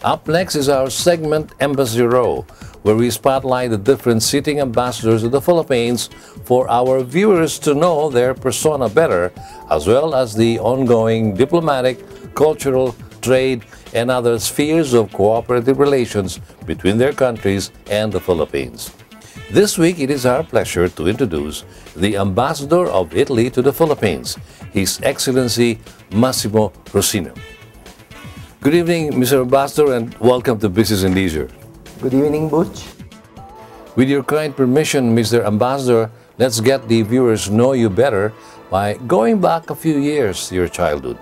Up next is our segment Embassy Row, where we spotlight the different sitting ambassadors of the Philippines for our viewers to know their persona better, as well as the ongoing diplomatic, cultural, trade, and other spheres of cooperative relations between their countries and the Philippines. This week, it is our pleasure to introduce the Ambassador of Italy to the Philippines, His Excellency Massimo Roscigno. Good evening, Mr. Ambassador, and welcome to Business and Leisure. Good evening, Butch. With your kind permission, Mr. Ambassador, let's get the viewers know you better by going back a few years to your childhood.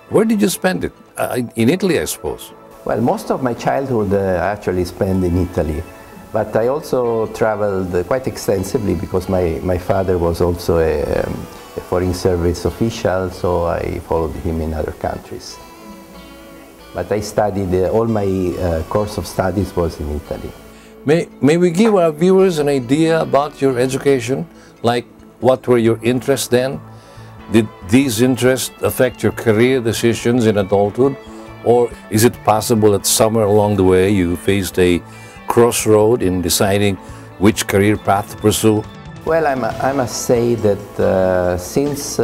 Where did you spend it? In Italy, I suppose. Well, most of my childhood I actually spent in Italy, but I also traveled quite extensively because my father was also a foreign service official, so I followed him in other countries. But I studied, all my course of studies was in Italy. May we give our viewers an idea about your education? Like, what were your interests then? Did these interests affect your career decisions in adulthood? Or is it possible that somewhere along the way you faced a crossroad in deciding which career path to pursue? Well, I must say that since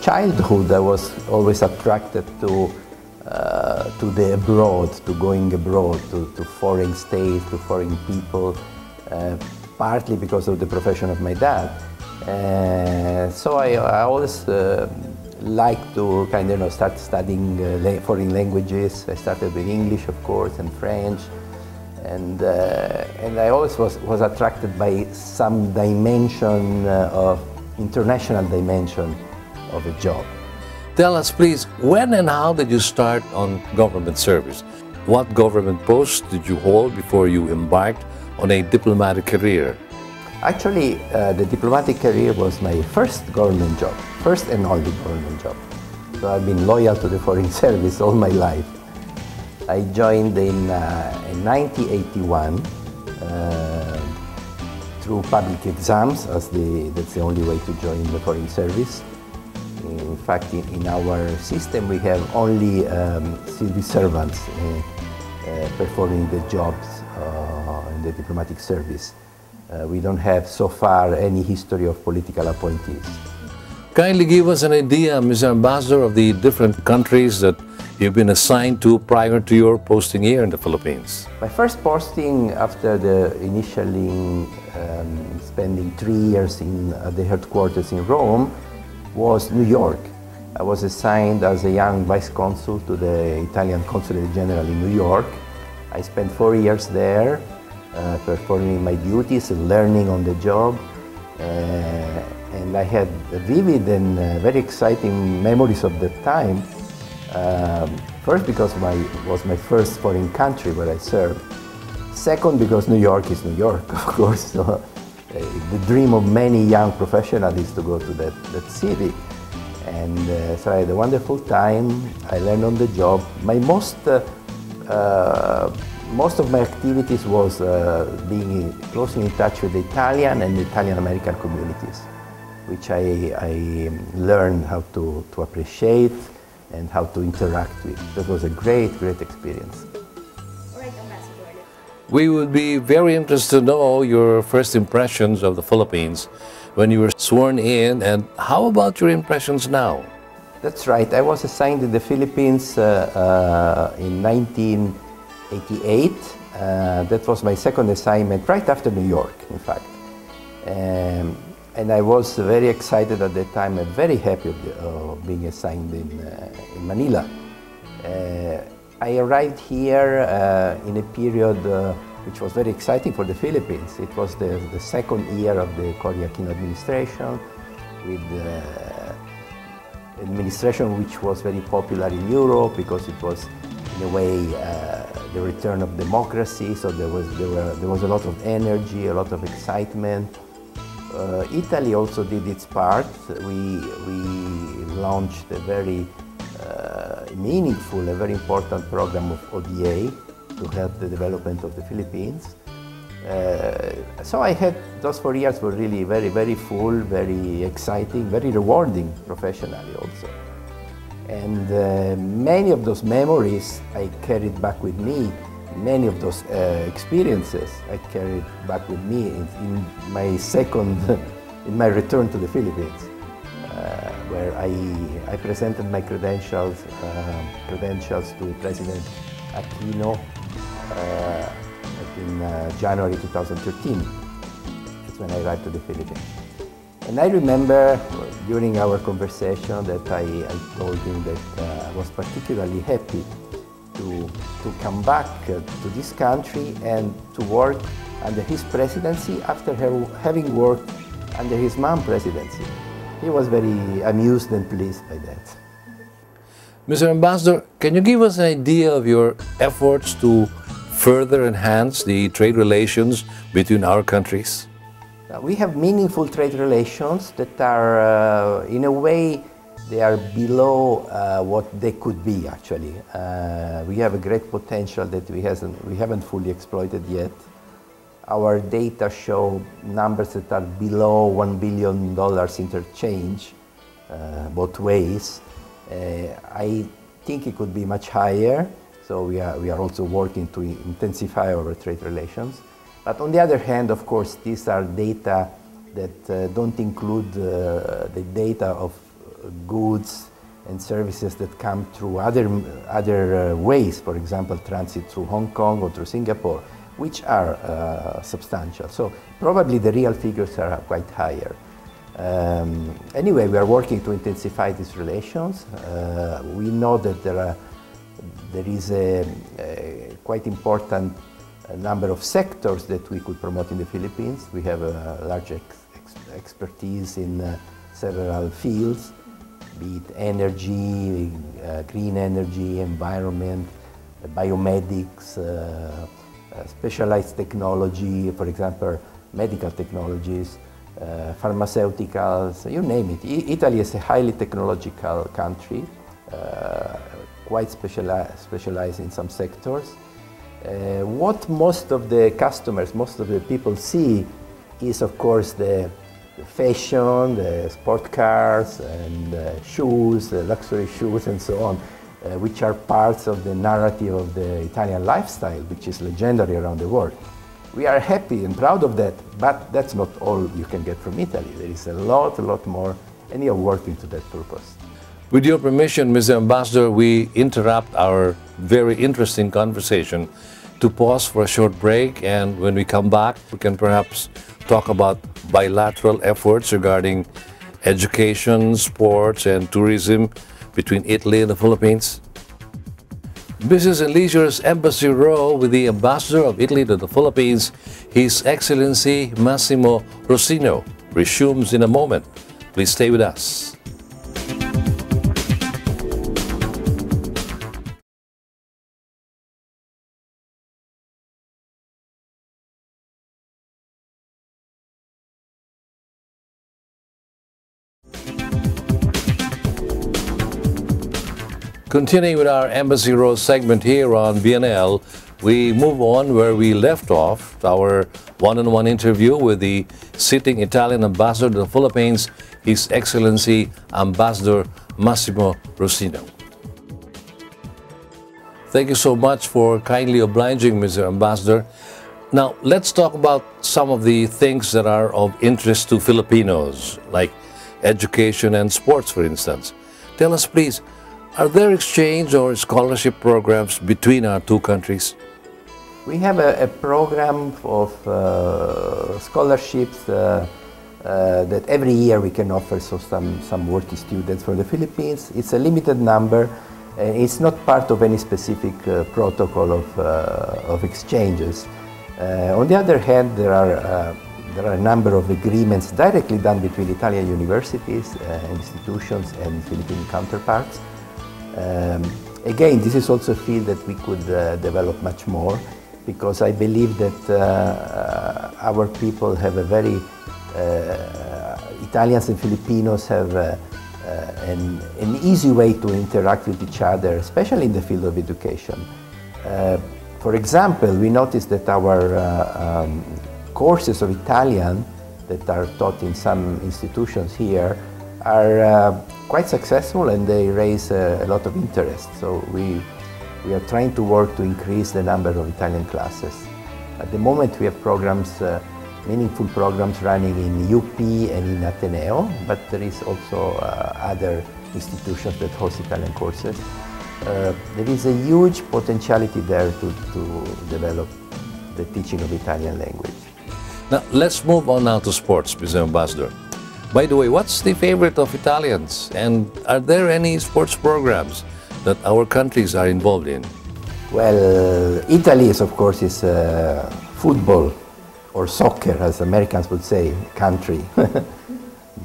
childhood I was always attracted to the abroad, to going abroad, to foreign states, to foreign people, partly because of the profession of my dad. So I always liked to kind of start studying foreign languages. I started with English, of course, and French, and I always was attracted by some dimension of international dimension of a job. Tell us, please, when and how did you start on government service? What government posts did you hold before you embarked on a diplomatic career? Actually, the diplomatic career was my first government job, first and only government job. So I've been loyal to the foreign service all my life. I joined in 1981 through public exams, as that's the only way to join the foreign service. In fact, in our system, we have only civil servants performing the jobs in the diplomatic service. We don't have so far any history of political appointees. Kindly give us an idea, Mr. Ambassador, of the different countries that you've been assigned to prior to your posting here in the Philippines. My first posting after the initially spending 3 years at the headquarters in Rome was New York. I was assigned as a young vice consul to the Italian Consulate General in New York. I spent 4 years there, performing my duties and learning on the job. And I had vivid and very exciting memories of that time. First, because it was my first foreign country where I served. Second, because New York is New York, of course. So, the dream of many young professionals is to go to that city. And so I had a wonderful time. I learned on the job. Most of my activities was being closely in touch with the Italian and Italian-American communities, which I learned how to appreciate and how to interact with. That was a great, great experience. We would be very interested to know your first impressions of the Philippines when you were sworn in, and how about your impressions now? That's right. I was assigned to the Philippines in 1988. That was my second assignment, right after New York, in fact. And I was very excited at that time and very happy of being assigned in Manila. I arrived here in a period which was very exciting for the Philippines. It was the second year of the Korea Aquino administration, with administration which was very popular in Europe because it was, in a way, the return of democracy. So there was a lot of energy, a lot of excitement. Italy also did its part. We launched a very meaningful, a very important program of ODA to help the development of the Philippines. So I had, those 4 years were really very, very full, very exciting, very rewarding professionally also. And many of those memories I carried back with me. Many of those experiences I carried back with me in my in my return to the Philippines, where I presented my credentials to President Aquino in January 2013. That's when I arrived to the Philippines. And I remember during our conversation that I told him that I was particularly happy to come back to this country and to work under his presidency after having worked under his mom's presidency. He was very amused and pleased by that. Mr. Ambassador, can you give us an idea of your efforts to further enhance the trade relations between our countries? We have meaningful trade relations that are, in a way, they are below what they could be, actually. We have a great potential that we haven't fully exploited yet. Our data show numbers that are below $1 billion interchange, both ways. I think it could be much higher, so we are also working to intensify our trade relations. But on the other hand, of course, these are data that don't include the data of goods and services that come through other ways, for example, transit through Hong Kong or through Singapore, which are substantial. So probably the real figures are quite higher. Anyway, we are working to intensify these relations. We know that there is a quite important number of sectors that we could promote in the Philippines. We have a large expertise in several fields, be it energy, green energy, environment, biomedics, specialized technology, for example, medical technologies, pharmaceuticals, you name it. Italy is a highly technological country, quite specialized in some sectors. What most of the customers, most of the people see is, of course, the fashion, the sport cars, and shoes, the luxury shoes, and so on, which are parts of the narrative of the Italian lifestyle, which is legendary around the world. We are happy and proud of that, but that's not all you can get from Italy. There is a lot more, and you're working to that purpose. With your permission, Mr. Ambassador, we interrupt our very interesting conversation to pause for a short break, and when we come back, we can perhaps talk about bilateral efforts regarding education, sports, and tourism between Italy and the Philippines. Business and Leisure's Embassy Row with the Ambassador of Italy to the Philippines, His Excellency Massimo Roscigno, resumes in a moment. Please stay with us. Continuing with our Embassy Row segment here on BNL, we move on where we left off, our one-on-one interview with the sitting Italian ambassador to the Philippines, His Excellency Ambassador Massimo Roscigno. Thank you so much for kindly obliging, Mr. Ambassador. Now, let's talk about some of the things that are of interest to Filipinos, like education and sports, for instance. Tell us, please, are there exchange or scholarship programs between our two countries? We have a program of scholarships that every year we can offer some worthy students from the Philippines. It's a limited number. It's not part of any specific protocol of exchanges. On the other hand, there are a number of agreements directly done between Italian universities, institutions, and Philippine counterparts. Again, this is also a field that we could develop much more, because I believe that our people have a very, Italians and Filipinos have an easy way to interact with each other, especially in the field of education. For example, we noticed that our courses of Italian that are taught in some institutions here are quite successful, and they raise a lot of interest. So we are trying to work to increase the number of Italian classes. At the moment we have programs, meaningful programs running in UP and in Ateneo, but there is also other institutions that host Italian courses. There is a huge potentiality there to develop the teaching of Italian language. Now, let's move on now to sports, Mr. Ambassador. By the way, what's the favorite of Italians? And are there any sports programs that our countries are involved in? Well, Italy is, of course, is football, or soccer, as Americans would say, country.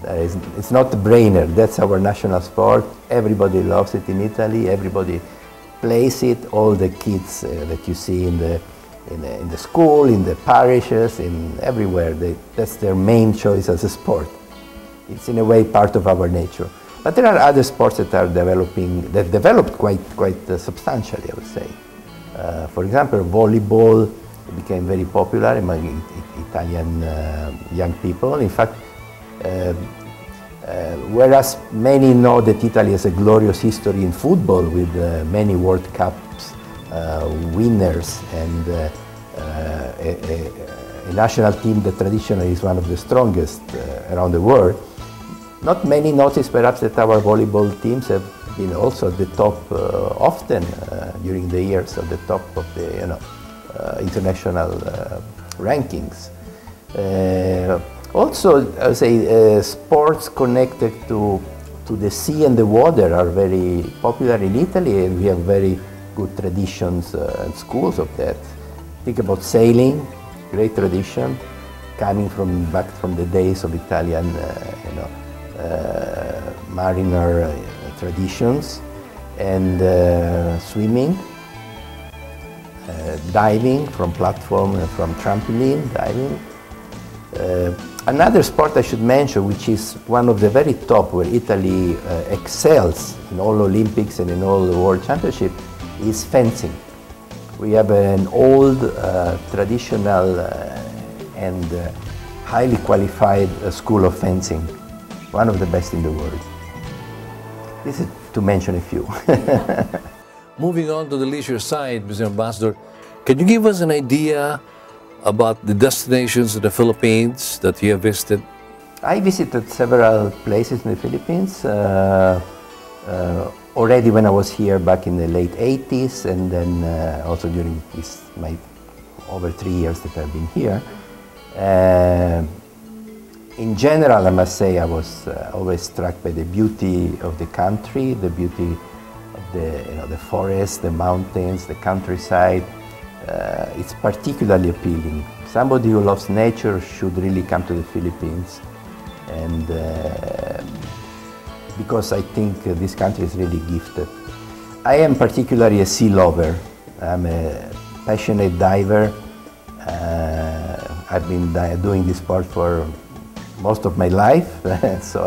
It's not a brainer. That's our national sport. Everybody loves it in Italy. Everybody plays it. All the kids that you see in the school, in the parishes, in everywhere, that's their main choice as a sport. It's in a way part of our nature. But there are other sports that are that developed quite substantially, I would say. For example, volleyball became very popular among Italian young people. In fact, whereas many know that Italy has a glorious history in football with many World Cups winners and a national team that traditionally is one of the strongest around the world, not many notice perhaps that our volleyball teams have been also at the top often during the years, at the top of the international rankings. Also, I would say sports connected to the sea and the water are very popular in Italy, and we have very good traditions and schools of that. Think about sailing, great tradition, coming back from the days of Italian, mariner traditions, and swimming, diving from platform and from trampoline diving. Another sport I should mention, which is one of the very top, where Italy excels in all Olympics and in all the World Championships, is fencing. We have an old, traditional, and highly qualified school of fencing, one of the best in the world. This is to mention a few. Moving on to the leisure side, Mr. Ambassador, can you give us an idea about the destinations of the Philippines that you have visited? I visited several places in the Philippines, already when I was here back in the late 80s, and then also during my over 3 years that I've been here. In general, I must say I was always struck by the beauty of the country, the beauty of the forest, the mountains, the countryside. It's particularly appealing. Somebody who loves nature should really come to the Philippines, and because I think this country is really gifted. I am particularly a sea lover. I'm a passionate diver. I've been doing this sport for most of my life, so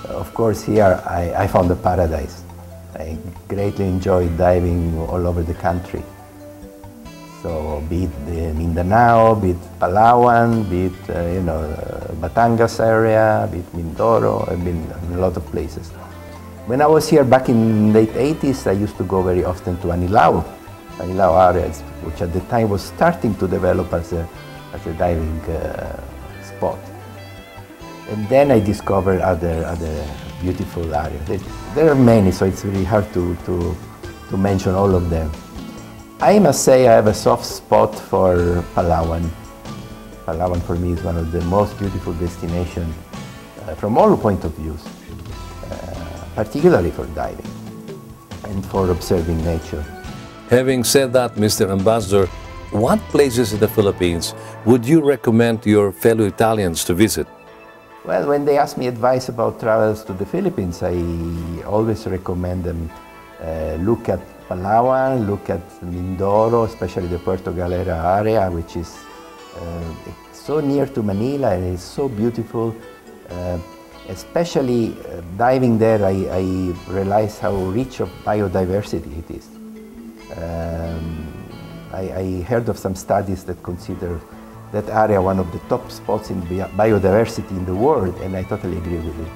of course here I found a paradise. I greatly enjoy diving all over the country. So be it the Mindanao, be it Palawan, be it Batangas area, be it Mindoro. I've been in a lot of places. When I was here back in the late 80s, I used to go very often to Anilao area, which at the time was starting to develop as a diving spot. And then I discovered other beautiful areas. There are many, so it's really hard to mention all of them. I must say I have a soft spot for Palawan. Palawan for me is one of the most beautiful destinations from all point of views, particularly for diving and for observing nature. Having said that, Mr. Ambassador, what places in the Philippines would you recommend to your fellow Italians to visit? Well, when they ask me advice about travels to the Philippines, I always recommend them look at Palawan, look at Mindoro, especially the Puerto Galera area, which is so near to Manila and it's so beautiful. Especially diving there, I realized how rich of biodiversity it is. I heard of some studies that consider that area one of the top spots in biodiversity in the world, and I totally agree with it.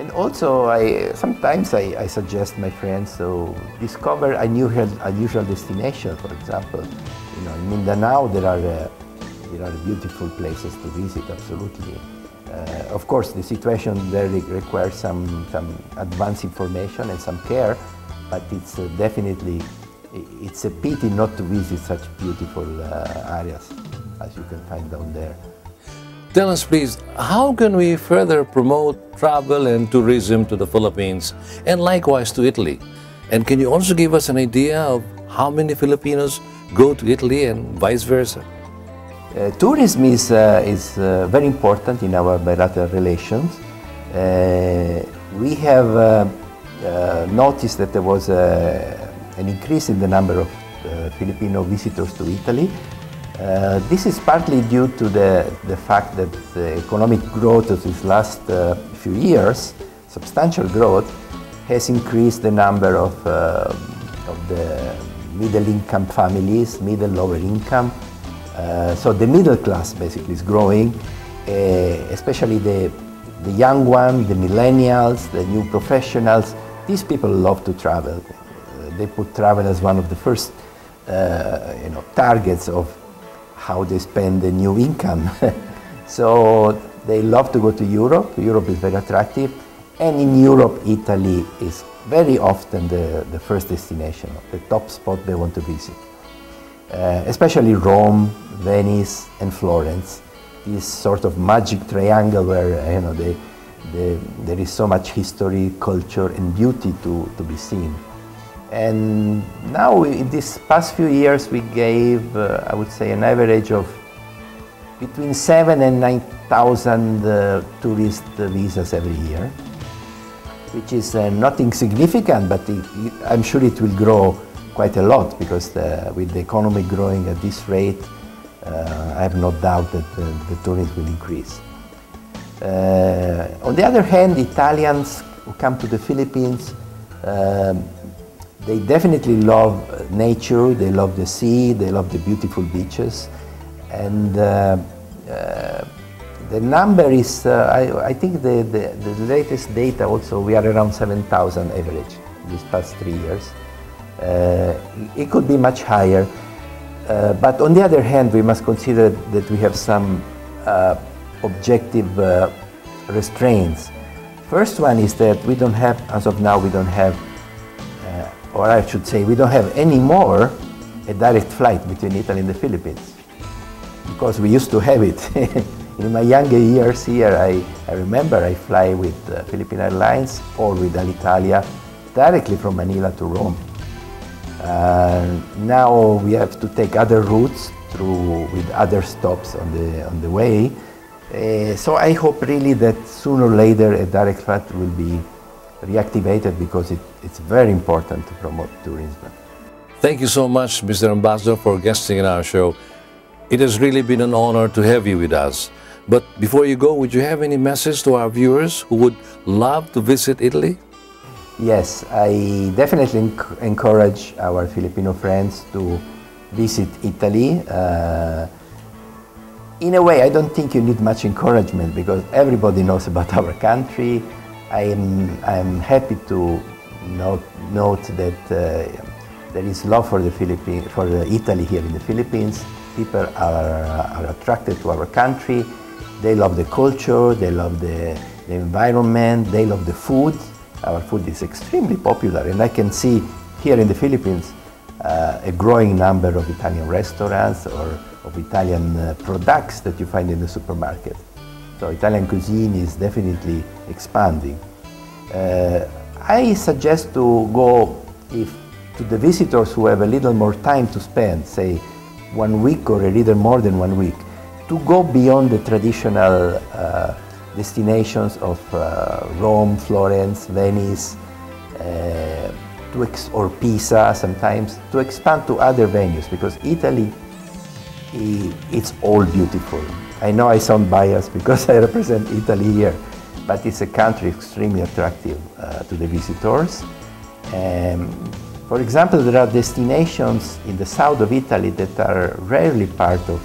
And also, sometimes I suggest my friends to discover unusual destination. For example, in Mindanao there are beautiful places to visit. Absolutely. Of course, the situation there requires some advanced information and some care, but it's definitely it's a pity not to visit such beautiful areas as you can find down there. Tell us, please, how can we further promote travel and tourism to the Philippines and likewise to Italy? And can you also give us an idea of how many Filipinos go to Italy and vice versa? Tourism is very important in our bilateral relations. We have noticed that there was an increase in the number of Filipino visitors to Italy. This is partly due to the fact that the economic growth of these last few years, substantial growth, has increased the number of the middle-income families, lower income. So the middle class basically is growing, especially the young ones, the millennials, the new professionals. These people love to travel. They put travel as one of the first targets of how they spend the new income. So they love to go to Europe. Europe is very attractive. And in Europe, Italy is very often the first destination, the top spot they want to visit. Especially Rome, Venice, and Florence. This sort of magic triangle where there is so much history, culture, and beauty to be seen. And now, in these past few years, we gave, I would say, an average of between 7,000 and 9,000 tourist visas every year, which is nothing significant, but I'm sure it will grow quite a lot because with the economy growing at this rate, I have no doubt that the tourism will increase. On the other hand, Italians who come to the Philippines, they definitely love nature, they love the sea, they love the beautiful beaches. And the number is, I think the latest data also, we are around 7,000 average these past 3 years. It could be much higher. But on the other hand, we must consider that we have some objective restraints. First one is that we don't have, as of now, we don't have, or I should say, we don't have any more a direct flight between Italy and the Philippines, because we used to have it. In my younger years here, I remember I fly with Philippine Airlines or with Alitalia directly from Manila to Rome. Now we have to take other routes with other stops on the way. So I hope really that sooner or later a direct flight will be reactivated because it's very important to promote tourism. Thank you so much, Mr. Ambassador, for guesting in our show. It has really been an honor to have you with us. But before you go, would you have any message to our viewers who would love to visit Italy? Yes, I definitely encourage our Filipino friends to visit Italy. In a way, I don't think you need much encouragement because everybody knows about our country. I'm happy to note that there is love for Italy here in the Philippines. People are attracted to our country. They love the culture, they love the environment, they love the food. Our food is extremely popular, and I can see here in the Philippines a growing number of Italian restaurants or of Italian products that you find in the supermarket. So Italian cuisine is definitely expanding. I suggest to go, to the visitors who have a little more time to spend, say 1 week or a little more than 1 week, to go beyond the traditional destinations of Rome, Florence, Venice, or Pisa sometimes, to expand to other venues, because Italy, it's all beautiful. I know I sound biased because I represent Italy here, but it's a country extremely attractive to the visitors. For example, there are destinations in the south of Italy that are rarely part of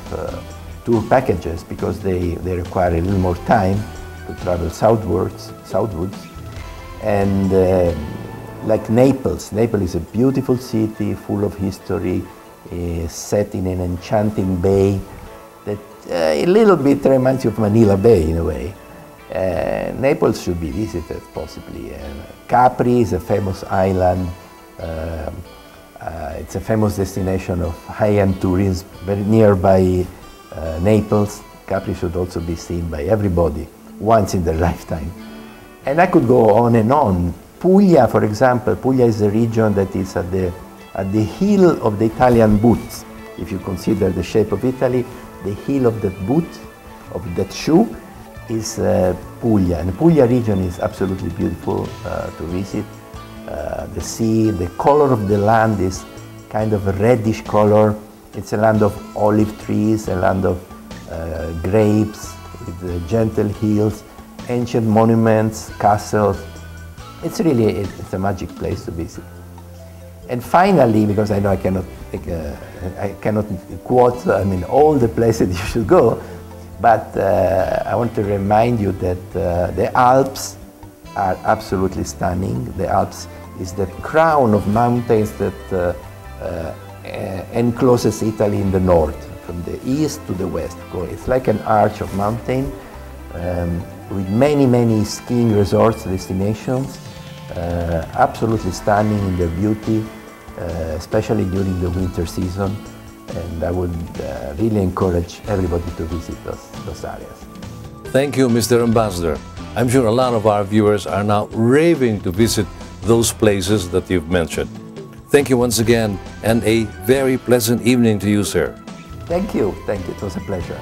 tour packages because they require a little more time to travel southwards. And like Naples. Naples is a beautiful city, full of history, set in an enchanting bay that a little bit reminds you of Manila Bay in a way. Naples should be visited possibly. Capri is a famous island. It's a famous destination of high-end tourism, very nearby Naples. Capri should also be seen by everybody once in their lifetime. And I could go on and on. Puglia, for example, Puglia is a region that is at the heel of the Italian boot. If you consider the shape of Italy, the heel of that boot, of that shoe, is Puglia. And the Puglia region is absolutely beautiful to visit. The sea, the color of the land is kind of a reddish color. It's a land of olive trees, a land of grapes, with gentle hills, ancient monuments, castles. It's really a magic place to visit. And finally, because I know I cannot quote all the places you should go, but I want to remind you that the Alps are absolutely stunning. The Alps is the crown of mountains that encloses Italy in the north, from the east to the west. It's like an arch of mountain with many skiing resorts, destinations, absolutely stunning in their beauty, especially during the winter season. And I would really encourage everybody to visit those areas. Thank you, Mr. Ambassador. I'm sure a lot of our viewers are now raving to visit those places that you've mentioned. Thank you once again, and a very pleasant evening to you, sir. Thank you. Thank you. It was a pleasure.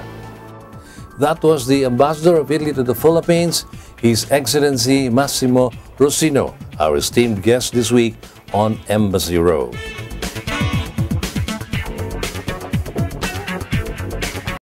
That was the Ambassador of Italy to the Philippines, His Excellency Massimo Roscigno, our esteemed guest this week on Embassy Row.